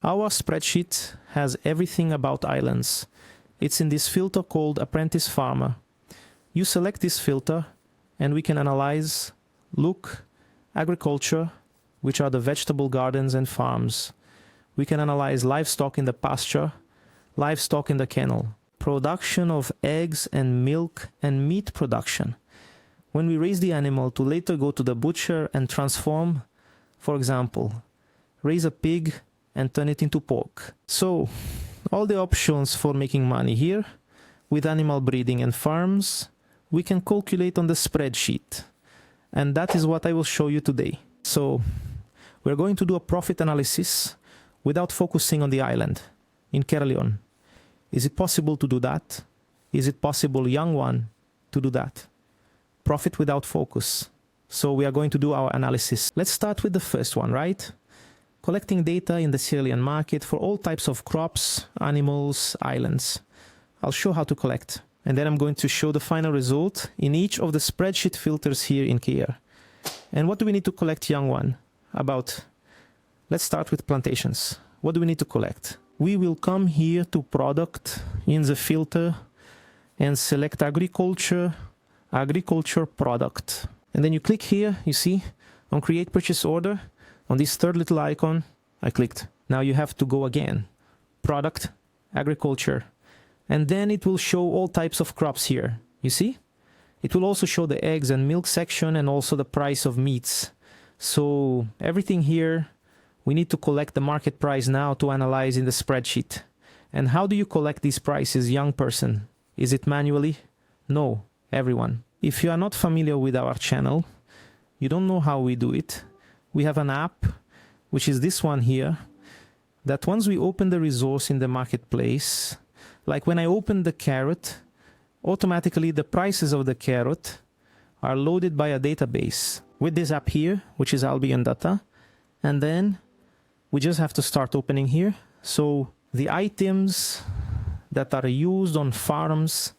Our spreadsheet has everything about islands. It's in this filter called Apprentice Farmer. You select this filter and we can analyze, look, agriculture, which are the vegetable gardens and farms. We can analyze livestock in the pasture, livestock in the kennel, production of eggs and milk and meat production. When we raise the animal to later go to the butcher and transform, for example, raise a pig and turn it into pork. So, all the options for making money here, with animal breeding and farms, we can calculate on the spreadsheet. And that is what I will show you today. So, we're going to do a profit analysis without focusing on the island in Kennel. Is it possible to do that? Is it possible, young one, to do that? Profit without focus. So we are going to do our analysis. Let's start with the first one, right? Collecting data in the Syrian market for all types of crops, animals, islands. I'll show how to collect. And then I'm going to show the final result in each of the spreadsheet filters here in here. And what do we need to collect, young one? Let's start with plantations. What do we need to collect? We will come here to product in the filter and select agriculture product. And then you click here, you see, on create purchase order, on this third little icon, I clicked. Now you have to go again, product, agriculture. And then it will show all types of crops here, you see? It will also show the eggs and milk section and also the price of meats. So everything here, we need to collect the market price now to analyze in the spreadsheet. And how do you collect these prices, young person? Is it manually? No, everyone. If you are not familiar with our channel, you don't know how we do it. We have an app, which is this one here, that once we open the resource in the marketplace, like when I open the carrot, automatically the prices of the carrot are loaded by a database with this app here, which is Albion data. And then we just have to start opening here. So the items that are used on farms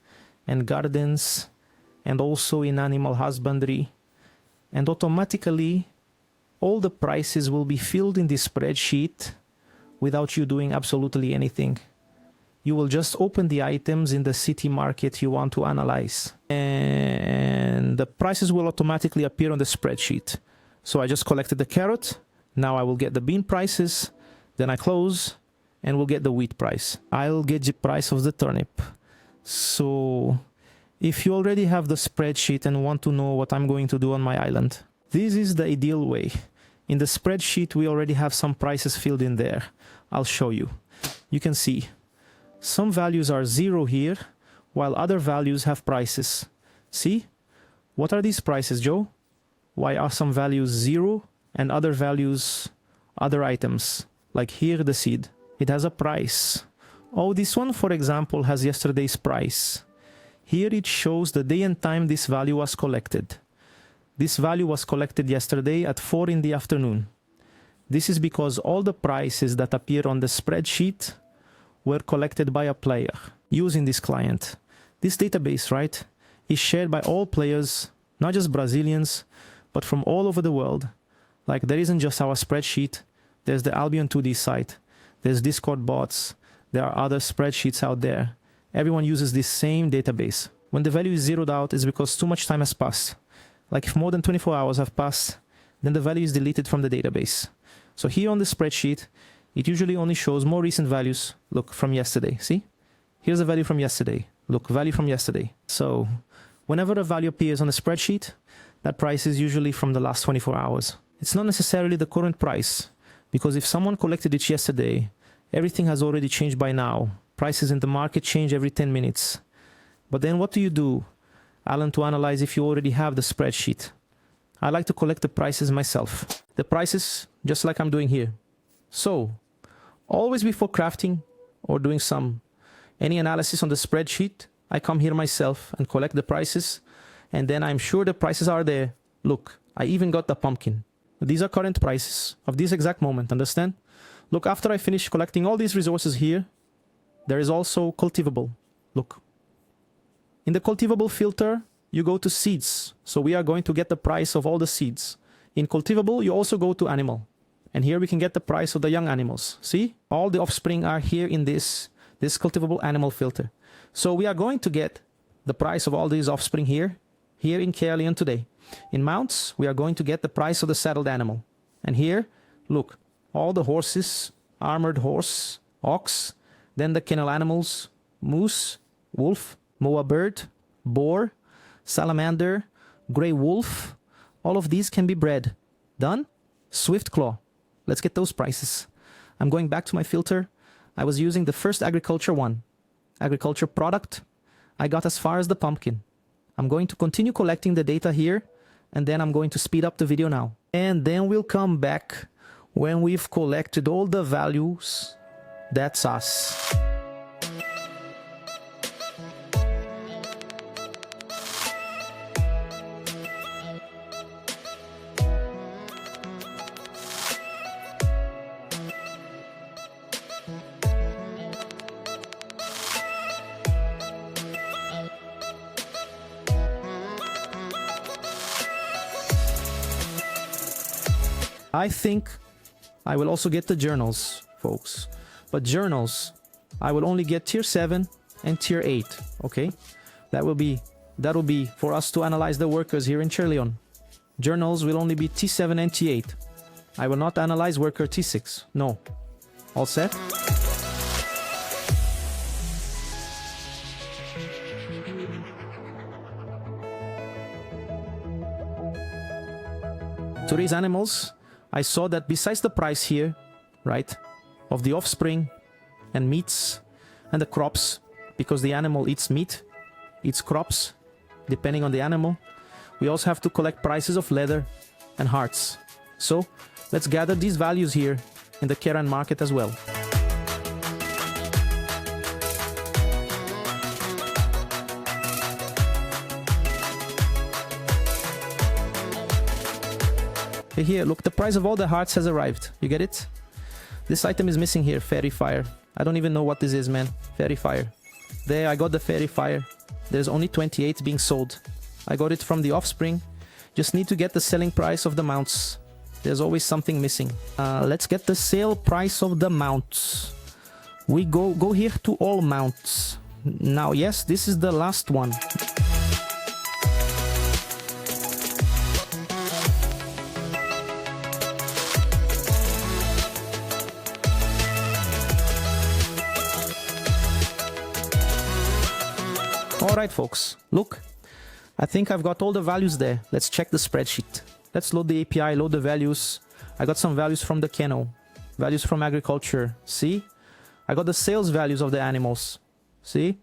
and gardens and also in animal husbandry, and automatically all the prices will be filled in this spreadsheet without you doing absolutely anything. You will just open the items in the city market you want to analyze, and the prices will automatically appear on the spreadsheet. So I just collected the carrot. Now I will get the bean prices, then I close and we'll get the wheat price. I'll get the price of the turnip. So if you already have the spreadsheet and want to know what I'm going to do on my island, this is the ideal way. In the spreadsheet, we already have some prices filled in there. I'll show you. You can see some values are 0 here, while other values have prices. See? What are these prices, Joe? Why are some values 0 and other values, other items? Like here, the seed. It has a price. Oh, this one, for example, has yesterday's price. Here it shows the day and time this value was collected. This value was collected yesterday at 4 in the afternoon. This is because all the prices that appear on the spreadsheet were collected by a player using this client. This database, right, is shared by all players, not just Brazilians, but from all over the world. Like there isn't just our spreadsheet, there's the Albion 2D site, there's Discord bots, there are other spreadsheets out there. Everyone uses this same database. When the value is zeroed out, it's because too much time has passed. Like if more than 24 hours have passed, then the value is deleted from the database. So here on the spreadsheet, it usually only shows more recent values. Look, from yesterday, see? Here's a value from yesterday. Look, value from yesterday. So whenever a value appears on the spreadsheet, that price is usually from the last 24 hours. It's not necessarily the current price, because if someone collected it yesterday, everything has already changed by now. Prices in the market change every 10 minutes. But then what do you do, Alan, to analyze if you already have the spreadsheet? I like to collect the prices myself. The prices, just like I'm doing here. So, always before crafting or doing any analysis on the spreadsheet, I come here myself and collect the prices, and then I'm sure the prices are there. Look, I even got the pumpkin. These are current prices of this exact moment, understand? Look, after I finish collecting all these resources here, there is also cultivable. Look. In the cultivable filter, you go to seeds. So we are going to get the price of all the seeds. In cultivable, you also go to animal. And here we can get the price of the young animals. See? All the offspring are here in this cultivable animal filter. So we are going to get the price of all these offspring here in Carleon today. In mounts, we are going to get the price of the saddled animal. And here, look, all the horses, armored horse, ox, then the kennel animals, moose, wolf, moa bird, boar, salamander, gray wolf. All of these can be bred. Done? Swift claw. Let's get those prices. I'm going back to my filter. I was using the first agriculture one. Agriculture product. I got as far as the pumpkin. I'm going to continue collecting the data here, and then I'm going to speed up the video now. And then we'll come back when we've collected all the values. That's us. I think I will also get the journals, folks. But journals, I will only get tier 7 and tier 8, okay? That will be for us to analyze the workers here in Carleon. Journals will only be T7 and T8. I will not analyze worker T6. No. All set? Today's animals, I saw that besides the price here, right, of the offspring and meats and the crops, because the animal eats meat, eats crops, depending on the animal, we also have to collect prices of leather and hearts. So let's gather these values here in the Carleon market as well. Here, look, the price of all the hearts has arrived. You get it? This item is missing here, Fairy Fire. I don't even know what this is, man. Fairy Fire. There, I got the Fairy Fire. There's only 28 being sold. I got it from the offspring. Just need to get the selling price of the mounts. There's always something missing. Let's get the sale price of the mounts. We go here to all mounts. Now, yes, this is the last one. Alright folks, look, I think I've got all the values there. Let's check the spreadsheet. Let's load the API, load the values. I got some values from the kennel, values from agriculture. See? I got the sales values of the animals. See?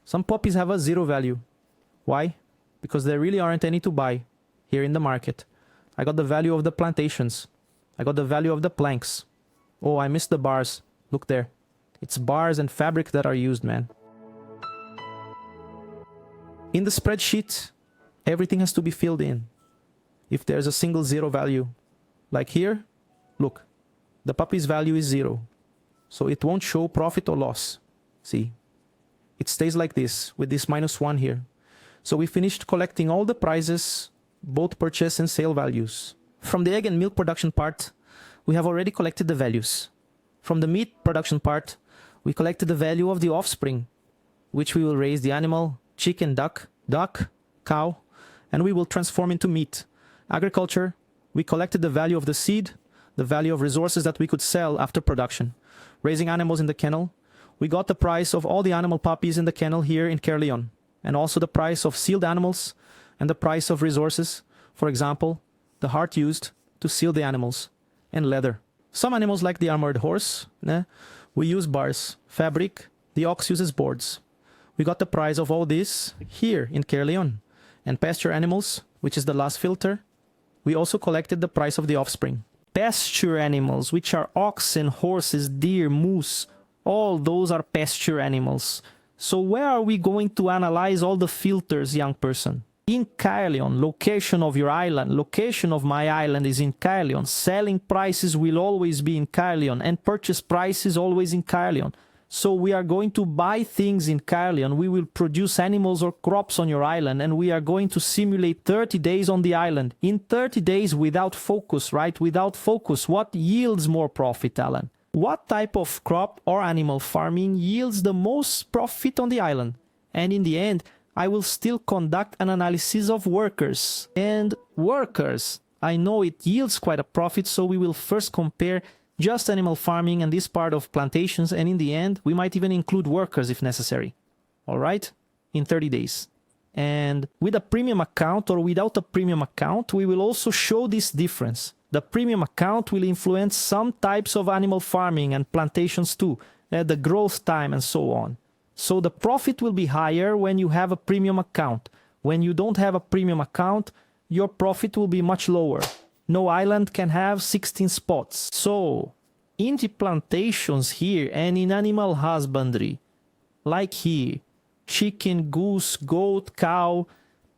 Some puppies have a 0 value. Why? Because there really aren't any to buy here in the market. I got the value of the plantations. I got the value of the planks. Oh, I missed the bars. Look there. It's bars and fabric that are used, man. In the spreadsheet, everything has to be filled in. If there's a single 0 value, like here, look, the puppy's value is 0. So it won't show profit or loss. See, it stays like this with this -1 here. So we finished collecting all the prices, both purchase and sale values. From the egg and milk production part, we have already collected the values. From the meat production part, we collected the value of the offspring, which we will raise the animal, chicken, duck, cow, and we will transform into meat. Agriculture, we collected the value of the seed, the value of resources that we could sell after production. Raising animals in the kennel, we got the price of all the animal puppies in the kennel here in Carleon, and also the price of sealed animals and the price of resources, for example, the heart used to seal the animals, and leather. Some animals like the armored horse, we use bars, fabric, the ox uses boards. We got the price of all this here in Carleon. And pasture animals, which is the last filter, we also collected the price of the offspring. Pasture animals, which are oxen, horses, deer, moose, all those are pasture animals. So where are we going to analyze all the filters, young person? In Carleon, location of your island, location of my island is in Carleon. Selling prices will always be in Carleon, and purchase prices always in Carleon. So we are going to buy things in Carleon. We will produce animals or crops on your island, and we are going to simulate 30 days on the island. In 30 days without focus, right? Without focus, what yields more profit, Alan? What type of crop or animal farming yields the most profit on the island? And in the end, I will still conduct an analysis of workers. And workers, I know it yields quite a profit, so we will first compare just animal farming and this part of plantations, and in the end, we might even include workers if necessary. All right? In 30 days. And with a premium account or without a premium account, we will also show this difference. The premium account will influence some types of animal farming and plantations too, the growth time and so on. So the profit will be higher when you have a premium account. When you don't have a premium account, your profit will be much lower. No island can have 16 spots. So in the plantations here and in animal husbandry, like here, chicken, goose, goat, cow,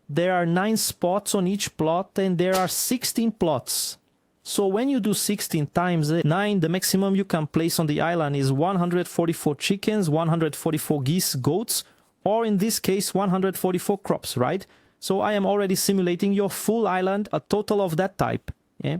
there are 9 spots on each plot and there are 16 plots. So when you do 16 times 9, the maximum you can place on the island is 144 chickens, 144 geese, goats, or in this case 144 crops, right? So I am already simulating your full island, a total of that type. Yeah?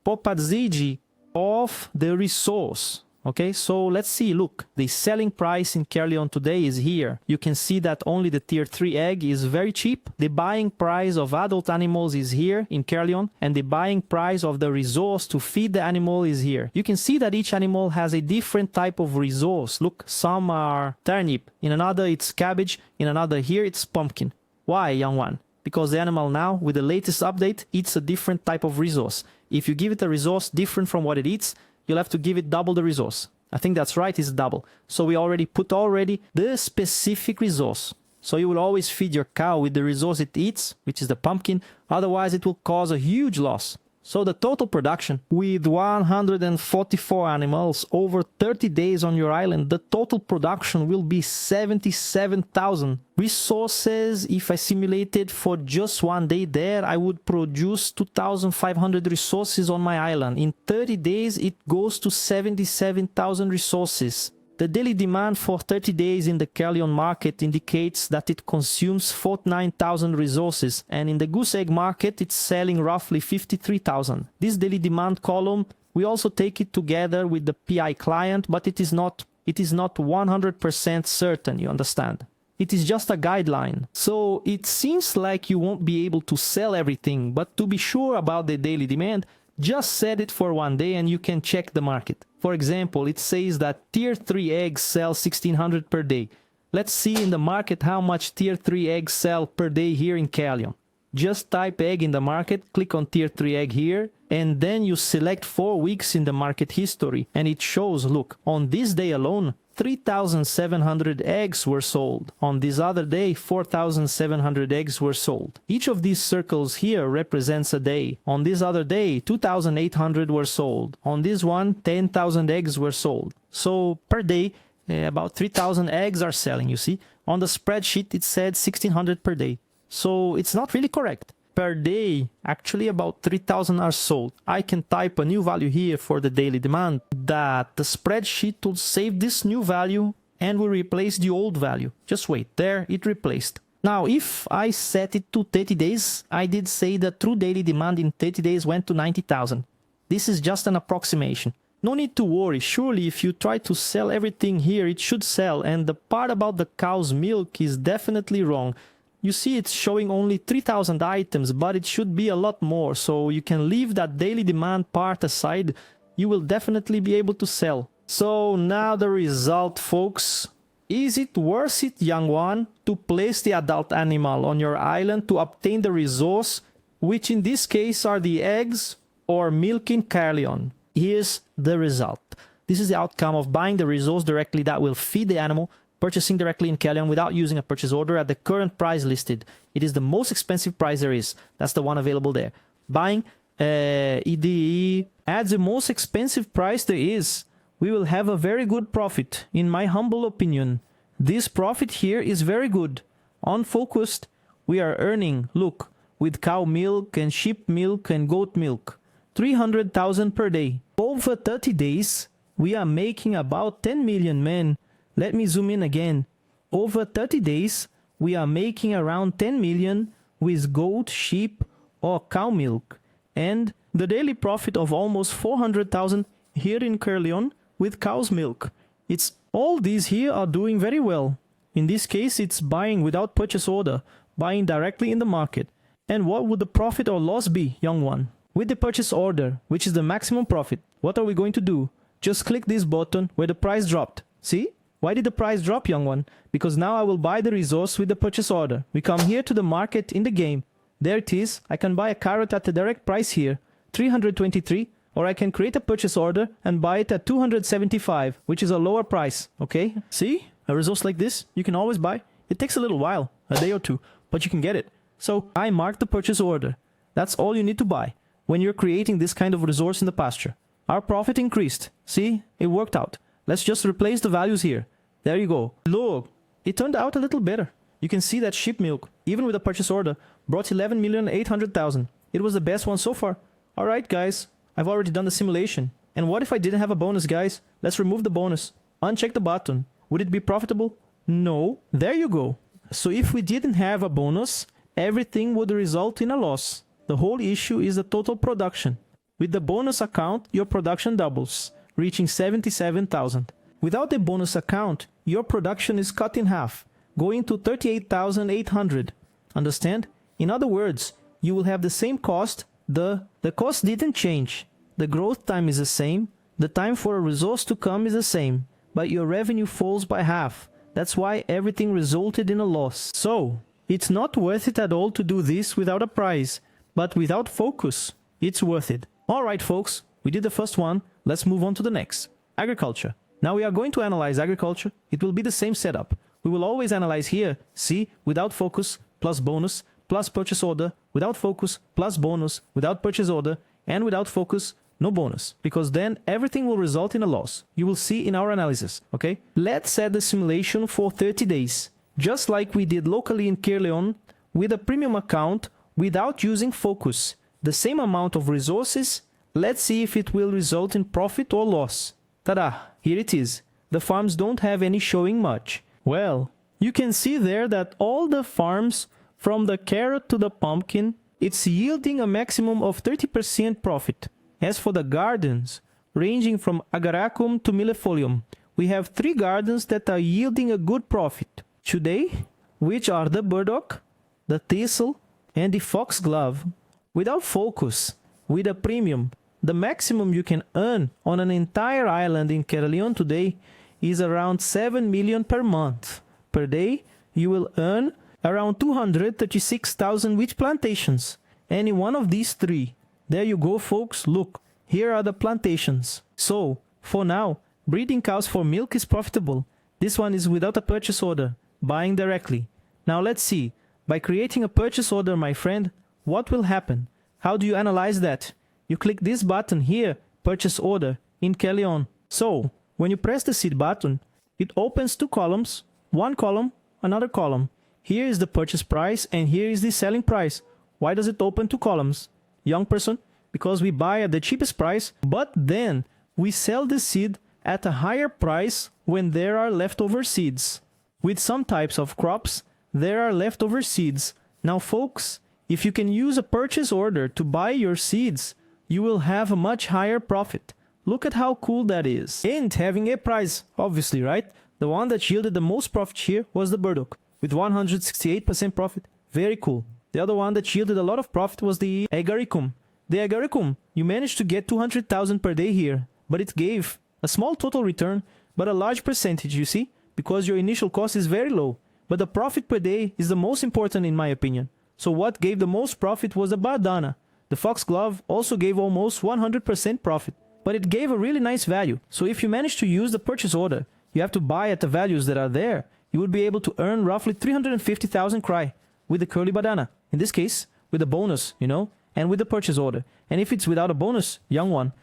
Popadzigi of the resource. Okay, so let's see, look, the selling price in Carleon today is here. You can see that only the tier 3 egg is very cheap. The buying price of adult animals is here in Carleon, and the buying price of the resource to feed the animal is here. You can see that each animal has a different type of resource. Look, some are turnip, in another it's cabbage, in another here it's pumpkin. Why, young one? Because the animal now, with the latest update, eats a different type of resource. If you give it a resource different from what it eats, you'll have to give it double the resource. I think that's right, it's double. So we already put the specific resource. So you will always feed your cow with the resource it eats, which is the pumpkin. Otherwise, it will cause a huge loss. So the total production with 144 animals over 30 days on your island, the total production will be 77,000 resources. If I simulated for just one day there, I would produce 2,500 resources on my island. In 30 days, it goes to 77,000 resources. The daily demand for 30 days in the Carleon market indicates that it consumes 49,000 resources, and in the goose egg market it's selling roughly 53,000. This daily demand column, we also take it together with the PI client, but it is not 100% certain, you understand? It is just a guideline. So it seems like you won't be able to sell everything, but to be sure about the daily demand, just set it for one day and you can check the market. For example, it says that tier 3 eggs sell 1,600 per day. Let's see in the market how much tier 3 eggs sell per day here in Carleon. Just type egg in the market, click on tier 3 egg here, and then you select 4 weeks in the market history. And it shows, look, on this day alone, 3,700 eggs were sold. On this other day, 4,700 eggs were sold. Each of these circles here represents a day. On this other day, 2,800 were sold. On this one, 10,000 eggs were sold. So per day, about 3,000 eggs are selling, you see. On the spreadsheet, it said 1,600 per day. So it's not really correct. Per day, actually about 3,000 are sold. I can type a new value here for the daily demand that the spreadsheet will save this new value and will replace the old value. Just wait, there it replaced. Now, if I set it to 30 days, I did say the true daily demand in 30 days went to 90,000. This is just an approximation. No need to worry, surely if you try to sell everything here, it should sell, and the part about the cow's milk is definitely wrong. You see it's showing only 3,000 items, but it should be a lot more, so you can leave that daily demand part aside. You will definitely be able to sell. So now the result, folks. Is it worth it, young one, to place the adult animal on your island to obtain the resource, which in this case are the eggs or milk in Carleon? Here's the result. This is the outcome of buying the resource directly that will feed the animal, purchasing directly in Carleon without using a purchase order at the current price listed. It is the most expensive price there is. That's the one available there. Buying EDE at the most expensive price there is. We will have a very good profit, in my humble opinion. This profit here is very good. Unfocused, we are earning, look, with cow milk and sheep milk and goat milk, 300,000 per day. Over 30 days, we are making about 10 million, man. Let me zoom in again. Over 30 days, we are making around 10 million with goat, sheep, or cow milk. And the daily profit of almost 400,000 here in Kerleon with cow's milk. It's all these here are doing very well. In this case, it's buying without purchase order, buying directly in the market. And what would the profit or loss be, young one? With the purchase order, which is the maximum profit, what are we going to do? Just click this button where the price dropped. See? Why did the price drop, young one? Because now I will buy the resource with the purchase order. We come here to the market in the game. There it is. I can buy a carrot at the direct price here, 323, or I can create a purchase order and buy it at 275, which is a lower price, okay? See? A resource like this, you can always buy. It takes a little while, a day or two, but you can get it. So I mark the purchase order. That's all you need to buy when you're creating this kind of resource in the pasture. Our profit increased. See? It worked out. Let's just replace the values here. There you go. Look, it turned out a little better. You can see that sheep milk, even with a purchase order, brought 11,800,000. It was the best one so far. Alright guys, I've already done the simulation. And what if I didn't have a bonus, guys? Let's remove the bonus. Uncheck the button. Would it be profitable? No. There you go. So if we didn't have a bonus, everything would result in a loss. The whole issue is the total production. With the bonus account, your production doubles, reaching 77,000. Without the bonus account, your production is cut in half, going to 38,800. Understand? In other words, you will have the same cost. The cost didn't change. The growth time is the same. The time for a resource to come is the same. But your revenue falls by half. That's why everything resulted in a loss. So, it's not worth it at all to do this without a prize. But without focus, it's worth it. Alright folks, we did the first one. Let's move on to the next. Agriculture. Now we are going to analyze agriculture. It will be the same setup. We will always analyze here, see, without focus, plus bonus, plus purchase order, without focus, plus bonus, without purchase order, and without focus, no bonus. Because then everything will result in a loss. You will see in our analysis, okay? Let's set the simulation for 30 days. Just like we did locally in Kerleon, with a premium account, without using focus. The same amount of resources. Let's see if it will result in profit or loss. Ta-da! Here it is. The farms don't have any showing much. Well, you can see there that all the farms, from the carrot to the pumpkin, it's yielding a maximum of 30% profit. As for the gardens, ranging from agaracum to millefolium, we have 3 gardens that are yielding a good profit today, which are the burdock, the thistle, and the foxglove. Without focus, with a premium, the maximum you can earn on an entire island in Kerleon today is around 7 million per month. Per day, you will earn around 236,000 wheat plantations. Any one of these 3. There you go, folks. Look, here are the plantations. So, for now, breeding cows for milk is profitable. This one is without a purchase order, buying directly. Now let's see. By creating a purchase order, my friend, what will happen? How do you analyze that? You click this button here, purchase order, in Kerleon. So, when you press the seed button, it opens 2 columns, 1 column, another column. Here is the purchase price and here is the selling price. Why does it open 2 columns? Young person, because we buy at the cheapest price, but then we sell the seed at a higher price when there are leftover seeds. With some types of crops, there are leftover seeds. Now folks, if you can use a purchase order to buy your seeds, you will have a much higher profit. Look at how cool that is. And having a price, obviously, right? The one that yielded the most profit here was the burdock, with 168% profit. Very cool. The other one that yielded a lot of profit was the agaricum. The agaricum, you managed to get 200,000 per day here, but it gave a small total return, but a large percentage, you see? Because your initial cost is very low. But the profit per day is the most important in my opinion. So what gave the most profit was the badana. The foxglove also gave almost 100% profit, but it gave a really nice value. So if you manage to use the purchase order, you have to buy at the values that are there, you would be able to earn roughly 350,000 cry with the curly badana. In this case, with a bonus, you know, and with the purchase order. And if it's without a bonus, young one.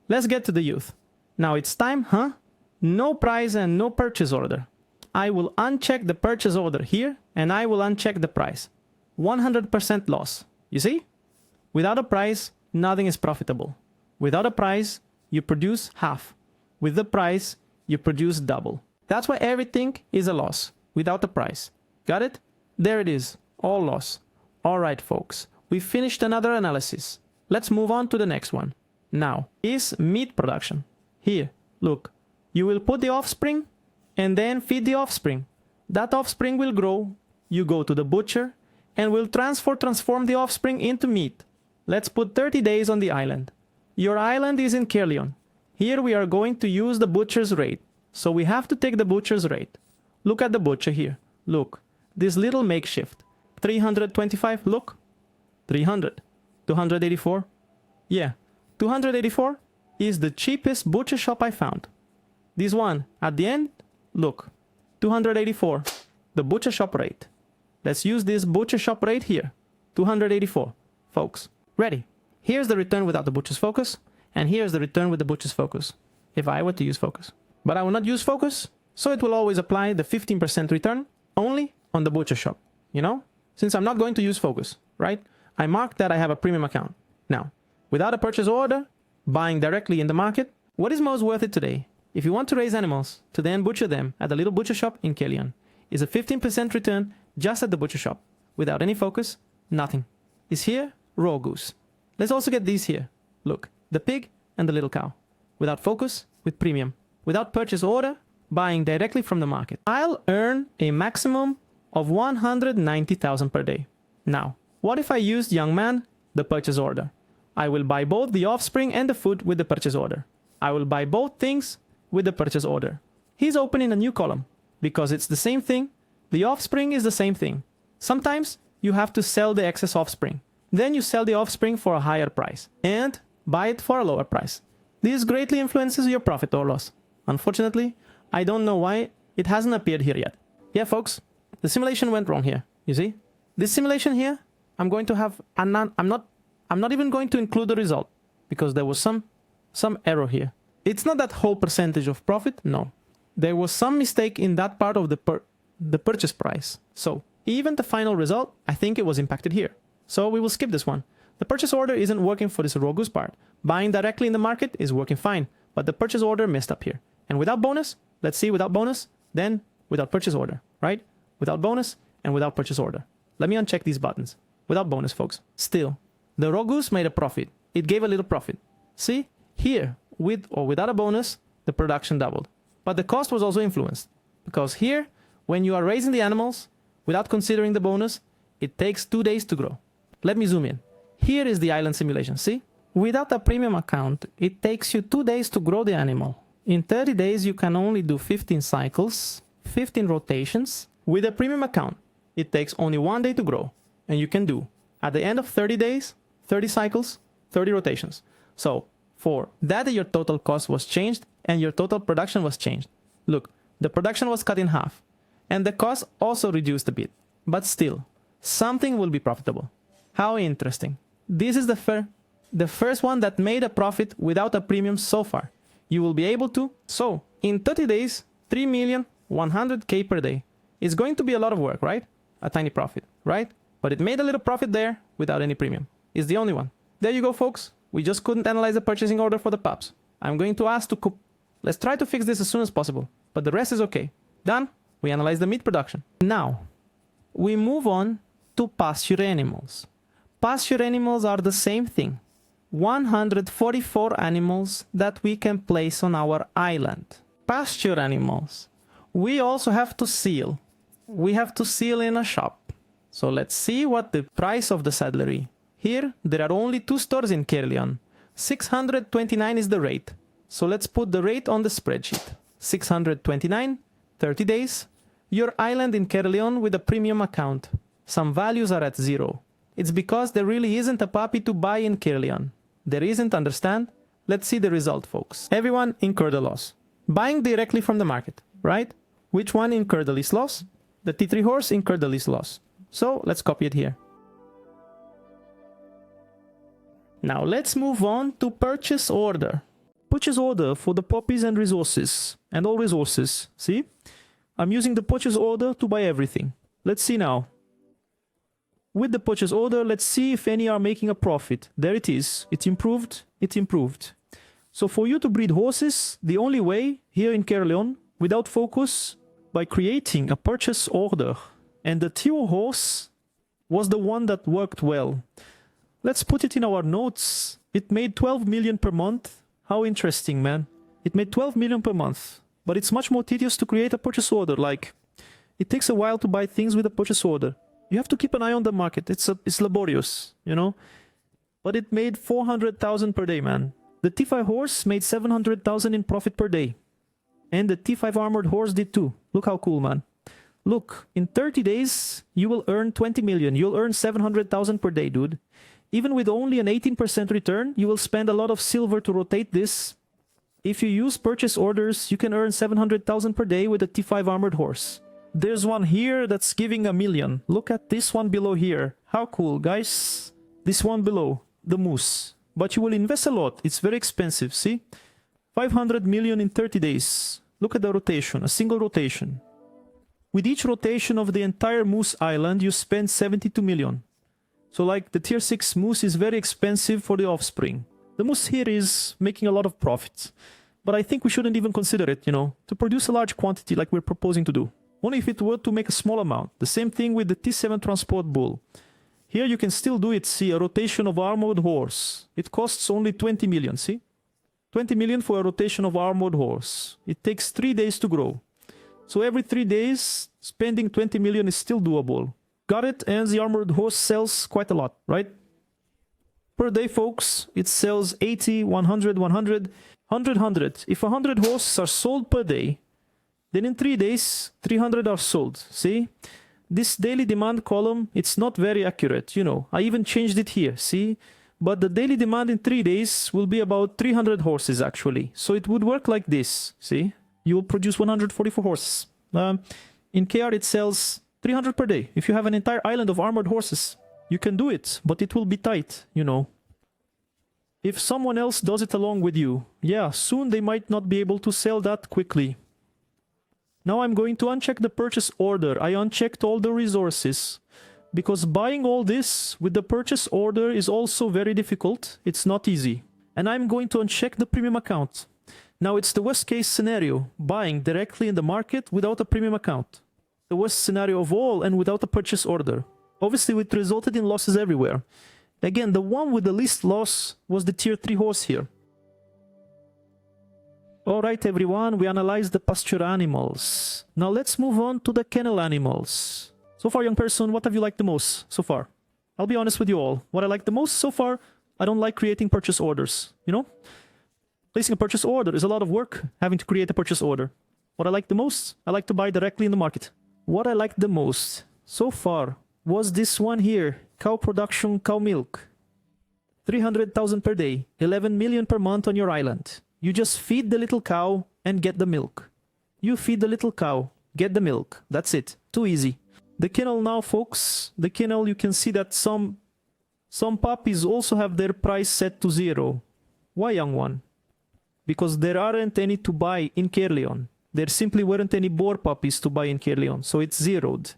Let's get to the youth. Now it's time, huh? No price and no purchase order. I will uncheck the purchase order here, and I will uncheck the price. 100% loss. You see? Without a price, nothing is profitable. Without a price, you produce half. With the price, you produce double. That's why everything is a loss without a price. Got it? There it is. All loss. All right, folks. We finished another analysis. Let's move on to the next one. Now, is meat production. Here, look. You will put the offspring and then feed the offspring. That offspring will grow. You go to the butcher and will transform the offspring into meat. Let's put 30 days on the island. Your island is in Kelion. Here we are going to use the butcher's rate. So we have to take the butcher's rate. Look at the butcher here. Look, this little makeshift. 325, look. 300. 284. Yeah, 284 is the cheapest butcher shop I found. This one, at the end, look. 284, the butcher shop rate. Let's use this butcher shop rate here. 284, folks. Ready. Here's the return without the butcher's focus, and here's the return with the butcher's focus, if I were to use focus. But I will not use focus, so it will always apply the 15% return only on the butcher shop, you know? Since I'm not going to use focus, right? I mark that I have a premium account. Now, without a purchase order, buying directly in the market, what is most worth it today? If you want to raise animals to then butcher them at the little butcher shop in Kelion, is a 15% return just at the butcher shop. Without any focus, nothing. Is here, raw goose. Let's also get these here. Look, the pig and the little cow. Without focus, with premium. Without purchase order, buying directly from the market. I'll earn a maximum of 190,000 per day. Now, what if I used young man, the purchase order? I will buy both the offspring and the food with the purchase order. I will buy both things with the purchase order. He's opening a new column because it's the same thing. The offspring is the same thing. Sometimes you have to sell the excess offspring. Then you sell the offspring for a higher price and buy it for a lower price. This greatly influences your profit or loss. Unfortunately, I don't know why it hasn't appeared here yet. Yeah, folks, the simulation went wrong here. You see? This simulation here, I'm going to have, I'm not even going to include the result because there was some error here. It's not that whole percentage of profit, no. There was some mistake in that part of the purchase price. So even the final result, I think it was impacted here. So we will skip this one. The purchase order isn't working for this raw goose part. Buying directly in the market is working fine, but the purchase order messed up here. And without bonus, let's see without bonus, then without purchase order, right? Without bonus and without purchase order. Let me uncheck these buttons. Without bonus, folks. Still, the raw goose made a profit. It gave a little profit. See? Here, with or without a bonus, the production doubled. But the cost was also influenced. Because here, when you are raising the animals, without considering the bonus, it takes 2 days to grow. Let me zoom in. Here is the island simulation, see? Without a premium account, it takes you 2 days to grow the animal. In 30 days, you can only do 15 cycles, 15 rotations. With a premium account, it takes only 1 day to grow. And you can do, at the end of 30 days, 30 cycles, 30 rotations. So, for that, your total cost was changed and your total production was changed. Look, the production was cut in half. And the cost also reduced a bit. But still, something will be profitable. How interesting. This is the first one that made a profit without a premium so far. You will be able to. So, in 30 days, 3,100,000 per day. It's going to be a lot of work, right? A tiny profit, right? But it made a little profit there without any premium. It's the only one. There you go, folks. We just couldn't analyze the purchasing order for the pups. I'm going to ask to let's try to fix this as soon as possible. But the rest is okay. Done. We analyze the meat production. Now, we move on to pasture animals. Pasture animals are the same thing. 144 animals that we can place on our island. Pasture animals. We also have to seal. We have to seal in a shop. So let's see what the price of the saddlery. Here, there are only 2 stores in Kelion. 629 is the rate. So let's put the rate on the spreadsheet. 629, 30 days. Your island in Kelion with a premium account. Some values are at 0. It's because there really isn't a puppy to buy in Kelion. There isn't, understand? Let's see the result, folks. Everyone incurred a loss. Buying directly from the market, right? Which one incurred the least loss? The T3 horse incurred the least loss. So let's copy it here. Now let's move on to purchase order. Purchase order for the puppies and resources. And all resources. See? I'm using the purchase order to buy everything. Let's see now. With the purchase order, let's see if any are making a profit. There it is. It's improved. It's improved. So for you to breed horses, the only way here in Caerleon, without focus, by creating a purchase order. And the tier horse was the one that worked well. Let's put it in our notes. It made 12 million per month. How interesting, man. It made 12 million per month. But it's much more tedious to create a purchase order. Like, it takes a while to buy things with a purchase order. You have to keep an eye on the market. It's laborious, you know? But it made 400,000 per day, man. The T5 horse made 700,000 in profit per day. And the T5 armored horse did too. Look how cool, man. Look, in 30 days, you will earn 20 million. You'll earn 700,000 per day, dude. Even with only an 18% return, you will spend a lot of silver to rotate this. If you use purchase orders, you can earn 700,000 per day with a T5 armored horse. There's one here that's giving 1 million. Look at this one below here. How cool, guys. This one below, the moose. But you will invest a lot. It's very expensive, see? 500 million in 30 days. Look at the rotation, a single rotation. With each rotation of the entire moose island, you spend 72 million. So like the tier 6 moose is very expensive for the offspring. The moose here is making a lot of profits. But I think we shouldn't even consider it, you know, to produce a large quantity like we're proposing to do. Only if it were to make a small amount. The same thing with the T7 transport bull. Here you can still do it, see, a rotation of armored horse. It costs only 20 million, see? 20 million for a rotation of armored horse. It takes 3 days to grow. So every 3 days, spending 20 million is still doable. Got it? And the armored horse sells quite a lot, right? Per day, folks, it sells 80, 100, 100, 100, 100. If 100 horses are sold per day, then in 3 days, 300 are sold. See? This daily demand column, it's not very accurate, you know. I even changed it here, see? But the daily demand in 3 days will be about 300 horses, actually. So it would work like this, see? You will produce 144 horses. In KR, it sells 300 per day. If you have an entire island of armored horses, you can do it, but it will be tight, you know. If someone else does it along with you, yeah, soon they might not be able to sell that quickly. Now I'm going to uncheck the purchase order. I unchecked all the resources because buying all this with the purchase order is also very difficult. It's not easy. And I'm going to uncheck the premium account. Now it's the worst case scenario, buying directly in the market without a premium account. The worst scenario of all and without a purchase order. Obviously it resulted in losses everywhere. Again, the one with the least loss was the tier 3 horse here. Alright everyone, we analyzed the pasture animals. Now let's move on to the kennel animals. So far, young person, what have you liked the most so far? I'll be honest with you all. What I like the most so far, I don't like creating purchase orders. You know? Placing a purchase order is a lot of work, having to create a purchase order. What I like the most, I like to buy directly in the market. What I liked the most so far was this one here. Cow production, cow milk. 300,000 per day, 11 million per month on your island. You just feed the little cow and get the milk. You feed the little cow, get the milk. That's it. Too easy. The kennel now, folks. The kennel, you can see that some puppies also have their price set to 0. Why, young one? Because there aren't any to buy in Caerleon. There simply weren't any boar puppies to buy in Caerleon, so it's zeroed.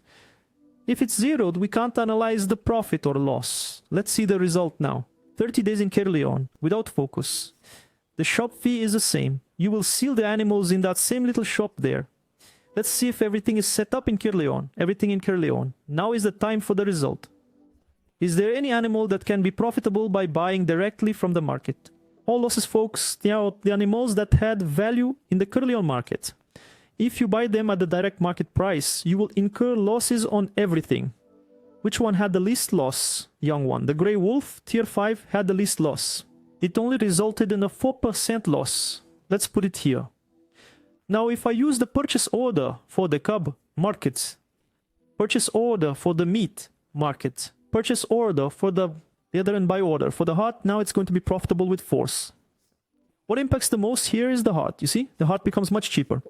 If it's zeroed, we can't analyze the profit or loss. Let's see the result now. 30 days in Caerleon, without focus. The shop fee is the same. You will seal the animals in that same little shop there. Let's see if everything is set up in Caerleon. Everything in Caerleon. Now is the time for the result. Is there any animal that can be profitable by buying directly from the market? All losses, folks, the animals that had value in the Caerleon market. If you buy them at the direct market price, you will incur losses on everything. Which one had the least loss? Young one. The Grey Wolf, tier 5, had the least loss. It only resulted in a 4% loss. Let's put it here. Now, if I use the purchase order for the cub market, purchase order for the meat market, purchase order for the other and buy order for the heart, now it's going to be profitable with force. What impacts the most here is the heart. You see, the heart becomes much cheaper.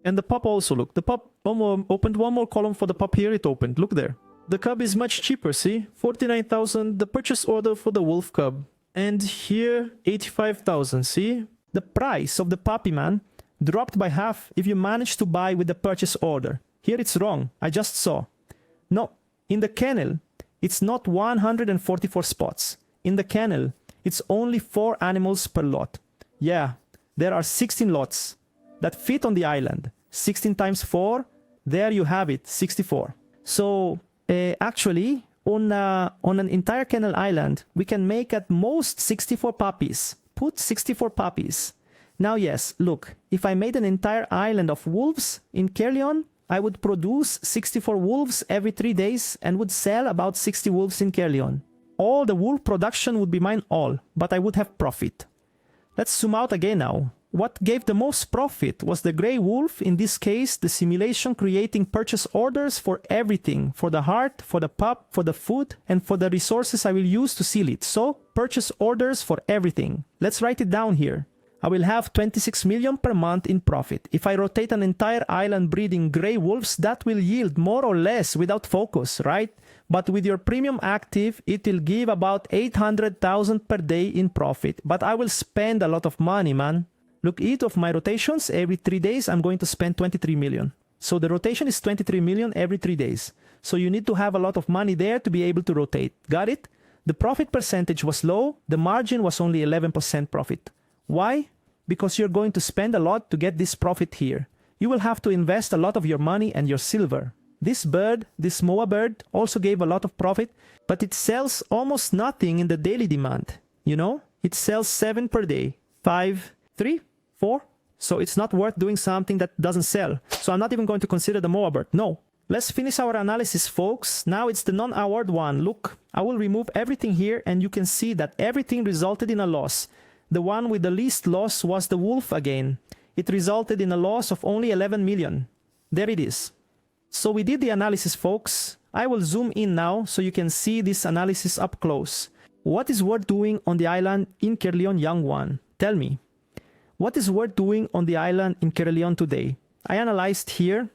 And the pup also, look. The pup opened one more column for the pup here, it opened. Look there. The cub is much cheaper, see? 49,000, the purchase order for the wolf cub. And here, 85,000, see? The price of the puppy, man, dropped by half if you manage to buy with the purchase order. Here it's wrong, I just saw. No, in the kennel, it's not 144 spots. In the kennel, it's only 4 animals per lot. Yeah, there are 16 lots that fit on the island. 16 times 4, there you have it, 64. So actually, on an entire Kennel island, we can make at most 64 puppies. Put 64 puppies. Now yes, look, if I made an entire island of wolves in Caerleon, I would produce 64 wolves every 3 days and would sell about 60 wolves in Caerleon. All the wool production would be mine all, but I would have profit. Let's zoom out again now. What gave the most profit was the grey wolf, in this case the simulation creating purchase orders for everything, for the heart, for the pup, for the food, and for the resources I will use to seal it. So, purchase orders for everything. Let's write it down here. I will have 26 million per month in profit. If I rotate an entire island breeding grey wolves, that will yield more or less without focus, right? But with your premium active, it will give about 800,000 per day in profit. But I will spend a lot of money, man. Look, each of my rotations, every 3 days, I'm going to spend 23 million. So the rotation is 23 million every 3 days. So you need to have a lot of money there to be able to rotate. Got it? The profit percentage was low. The margin was only 11% profit. Why? Because you're going to spend a lot to get this profit here. You will have to invest a lot of your money and your silver. This bird, this Moa bird, also gave a lot of profit, but it sells almost nothing in the daily demand. You know? It sells 7 per day. 5, 3, 4. So it's not worth doing something that doesn't sell. So I'm not even going to consider the Moa bird. No. Let's finish our analysis, folks. Now it's the non-award one. Look, I will remove everything here and you can see that everything resulted in a loss. The one with the least loss was the wolf again. It resulted in a loss of only 11 million. There it is. So we did the analysis, folks. I will zoom in now so you can see this analysis up close. What is worth doing on the island in Caerleon, young one? Tell me. What is worth doing on the island in Caerleon today? I analyzed here.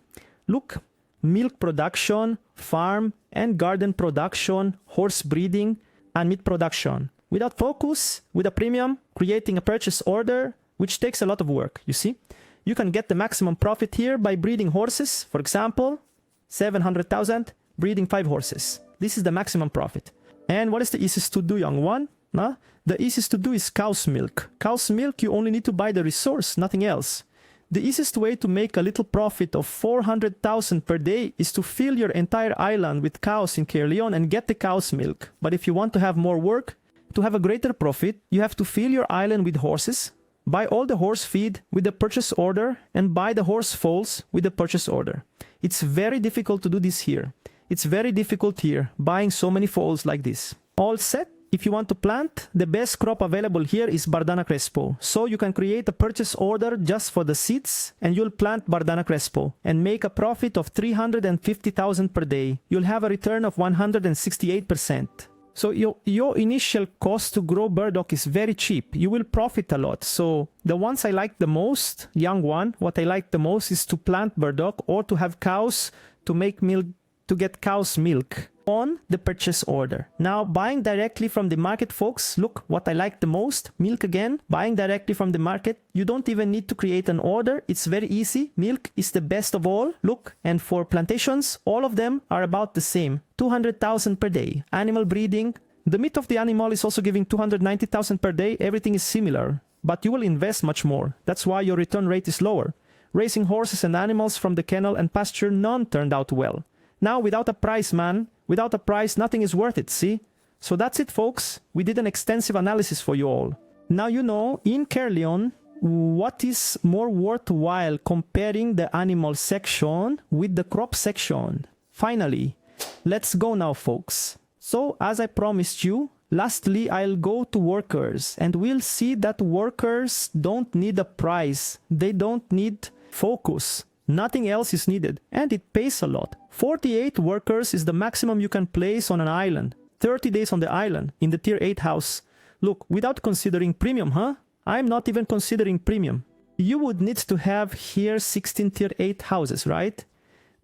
Look, milk production, farm and garden production, horse breeding, and meat production. Without focus, with a premium, creating a purchase order, which takes a lot of work, you see? You can get the maximum profit here by breeding horses. For example, 700,000, breeding 5 horses. This is the maximum profit. And what is the easiest to do, young one? Huh? The easiest to do is cow's milk. Cow's milk, you only need to buy the resource, nothing else. The easiest way to make a little profit of 400,000 per day is to fill your entire island with cows in Caerleon and get the cow's milk. But if you want to have more work, to have a greater profit, you have to fill your island with horses, buy all the horse feed with the purchase order, and buy the horse foals with the purchase order. It's very difficult to do this here. It's very difficult here, buying so many foals like this. All set? If you want to plant, the best crop available here is Bardana Crespo. So you can create a purchase order just for the seeds and you'll plant Bardana Crespo and make a profit of 350,000 per day. You'll have a return of 168%. So your initial cost to grow burdock is very cheap. You will profit a lot. So the ones I like the most, young one, what I like the most is to plant burdock or to have cows to make milk, to get cow's milk on the purchase order. Now, buying directly from the market, folks, look what I like the most, milk again, buying directly from the market. You don't even need to create an order. It's very easy. Milk is the best of all. Look, and for plantations, all of them are about the same. 200,000 per day. Animal breeding. The meat of the animal is also giving 290,000 per day. Everything is similar, but you will invest much more. That's why your return rate is lower. Raising horses and animals from the kennel and pasture, none turned out well. Now, without a price, man, without a price, nothing is worth it, see? So that's it, folks. We did an extensive analysis for you all. Now you know, in Caerleon, what is more worthwhile comparing the animal section with the crop section. Finally, let's go now, folks. So, as I promised you, lastly, I'll go to workers, and we'll see that workers don't need a price. They don't need focus. Nothing else is needed, and it pays a lot. 48 workers is the maximum you can place on an island. 30 days on the island, in the tier 8 house. Look, without considering premium, huh? I'm not even considering premium. You would need to have here 16 tier 8 houses, right?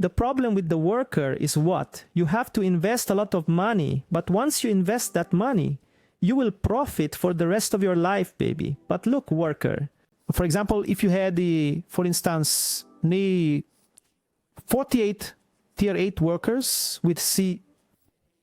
The problem with the worker is what? You have to invest a lot of money, but once you invest that money, you will profit for the rest of your life, baby. But look, worker. For example, if you had for instance, the 48 tier 8 workers with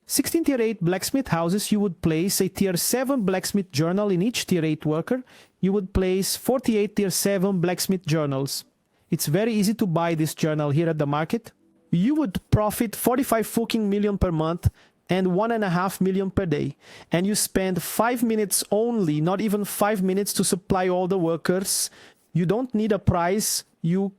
16 tier 8 blacksmith houses, you would place a tier 7 blacksmith journal in each tier 8 worker. You would place 48 tier 7 blacksmith journals. It's very easy to buy this journal here at the market. You would profit 45 fucking million per month and 1.5 million per day. And you spend 5 minutes only, not even 5 minutes to supply all the workers. You don't need a price. You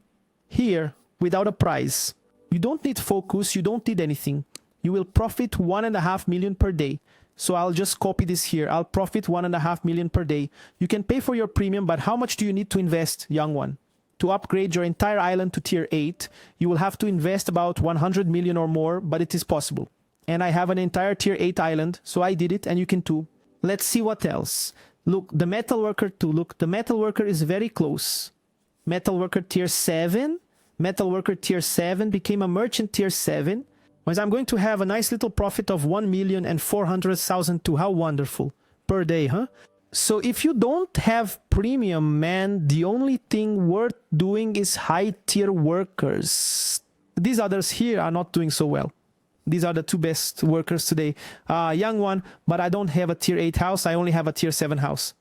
here without a price. You don't need focus. You don't need anything. You will profit 1.5 million per day. So I'll just copy this here. I'll profit 1.5 million per day. You can pay for your premium, but how much do you need to invest, young one? To upgrade your entire island to tier 8, you will have to invest about 100 million or more, but it is possible. And I have an entire tier 8 island, so I did it, and you can too. Let's see what else. Look, the metalworker too. Look, the metalworker is very close. Metalworker tier 7. Metalworker tier 7 became a merchant tier 7. But I'm going to have a nice little profit of 1,400,000 too. How wonderful. Per day, huh? So if you don't have premium, man, the only thing worth doing is high tier workers. These others here are not doing so well. These are the two best workers today. Young one, but I don't have a tier 8 house. I only have a tier 7 house.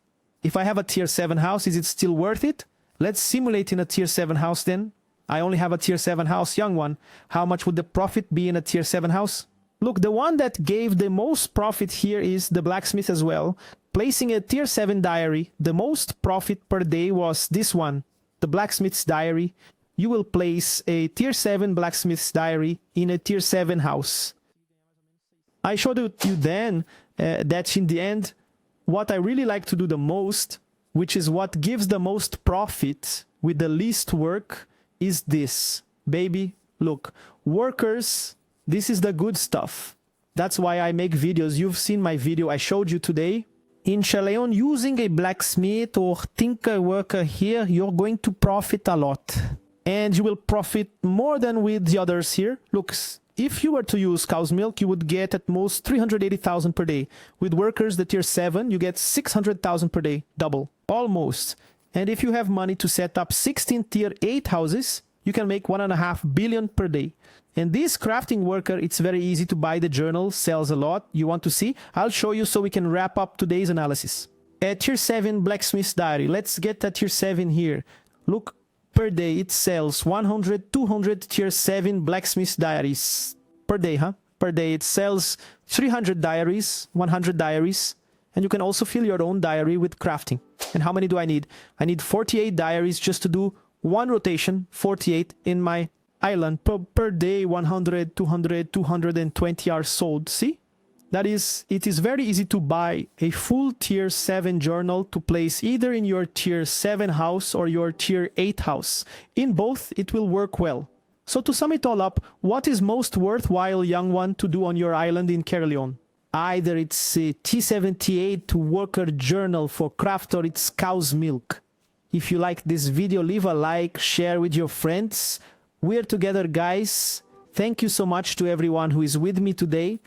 If I have a tier 7 house, is it still worth it? Let's simulate in a tier 7 house then. I only have a tier 7 house, young one. How much would the profit be in a tier 7 house? Look, the one that gave the most profit here is the blacksmith as well. Placing a tier 7 diary, the most profit per day was this one, the blacksmith's diary. You will place a tier 7 blacksmith's diary in a tier 7 house. I showed you then that in the end, what I really like to do the most, which is what gives the most profit with the least work, is this. Baby, look, workers, this is the good stuff. That's why I make videos. You've seen my video I showed you today. In Chaleon, using a blacksmith or tinker worker here, you're going to profit a lot. And you will profit more than with the others here. Look, if you were to use cow's milk, you would get at most 380,000 per day. With workers, the tier 7, you get 600,000 per day. Double. Almost. And if you have money to set up 16 tier 8 houses, you can make 1.5 billion per day. And this crafting worker, it's very easy to buy the journal, sells a lot. You want to see? I'll show you so we can wrap up today's analysis. At tier 7 blacksmith's diary, let's get that tier 7 here. Look, per day it sells 100, 200 tier 7 blacksmith's diaries. Per day, huh? Per day it sells 300 diaries, 100 diaries. And you can also fill your own diary with crafting. And how many do I need? I need 48 diaries just to do one rotation, 48 in my island. Per day, 100, 200, 220 are sold. See? That is, it is very easy to buy a full tier 7 journal to place either in your tier 7 house or your tier 8 house. In both, it will work well. So to sum it all up, what is most worthwhile, young one, to do on your island in Caerleon? Either it's a T78 worker journal for craft or it's cow's milk. If you like this video, leave a like, share with your friends. We're together, guys. Thank you so much to everyone who is with me today.